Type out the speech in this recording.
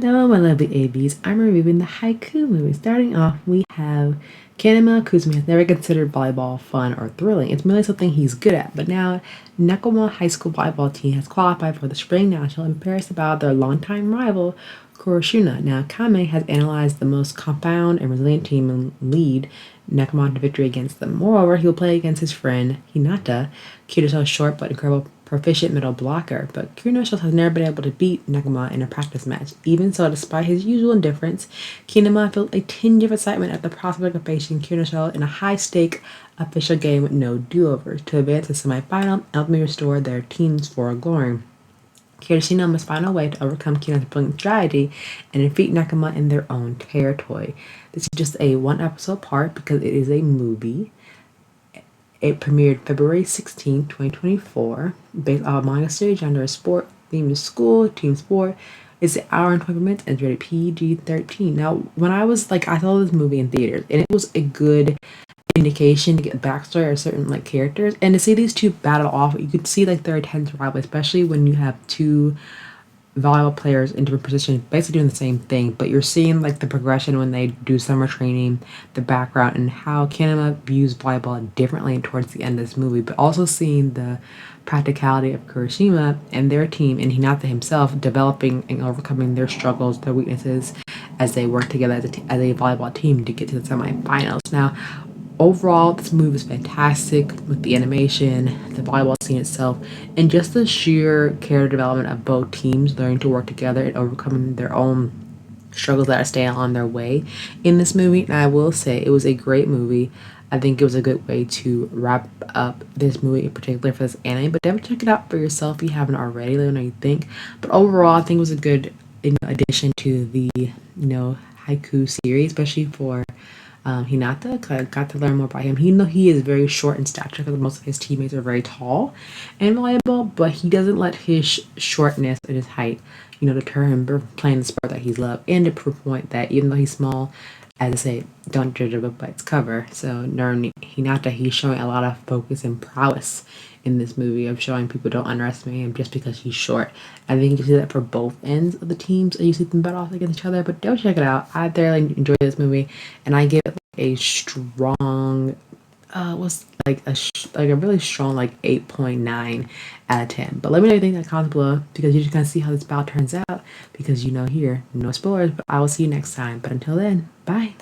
Hello, my lovely ABs. I'm reviewing the Haikyu movie. Starting off, we have Kenma Kozume has never considered volleyball fun or thrilling. It's merely something he's good at. But now, Nekoma High School volleyball team has qualified for the spring national in Paris about their longtime rival, Karasuno. Now, Kame has analyzed the most confound and resilient team and lead Nekoma to victory against them. Moreover, he will play against his friend Hinata, Kirito's short but incredible proficient middle blocker, but Kirito has never been able to beat Nekoma in a practice match. Even so, despite his usual indifference, Kenma felt a tinge of excitement at the prospect of facing Kirito in a high-stake official game with no do-overs to advance to the semifinal and ultimately restore their team's for glory. Karasuno must find a way to overcome Kino's brilliant strategy and defeat Nekoma in their own territory. This is just a one-episode part because it is a movie. It premiered February 16, 2024, based on a manga series, genre is sport, theme is school, team sport. It's an hour and 20 minutes and it's rated PG-13. Now, when I saw this movie in theaters, and it was a good indication to get backstory or certain characters, and to see these two battle off, you could see their intense rivalry, especially when you have two volleyball players in different positions basically doing the same thing, but you're seeing the progression when they do summer training, the background, and how Canada views volleyball differently towards the end of this movie, but also seeing the practicality of Kurashima and their team and Hinata himself developing and overcoming their struggles, their weaknesses as they work together as a volleyball team to get to the semifinals. Now, overall, this movie is fantastic with the animation, the volleyball scene itself, and just the sheer character development of both teams learning to work together and overcoming their own struggles that are staying on their way in this movie. And I will say it was a great movie. I think it was a good way to wrap up this movie, in particular for this anime. But definitely check it out for yourself if you haven't already. Let me know what you think. But overall, I think it was a good addition to the Haikyu series, especially for Hinata. I got to learn more about him. Even though he is very short in stature, because most of his teammates are very tall and reliable, but he doesn't let his shortness and his height, deter him from playing the sport that he's loved. And to prove a point that even though he's small, as I say, don't judge a book by its cover. So Hinata, he's showing a lot of focus and prowess in this movie of showing people don't underestimate him just because he's short. I think you see that for both ends of the teams, and you see them battle off against each other. But don't check it out. I thoroughly enjoyed this movie, and I give it a strong, a really strong 8.9 out of 10. But let me know what you think in the comments below, because you're just gonna see how this battle turns out. Because here, no spoilers. But I will see you next time. But until then, bye.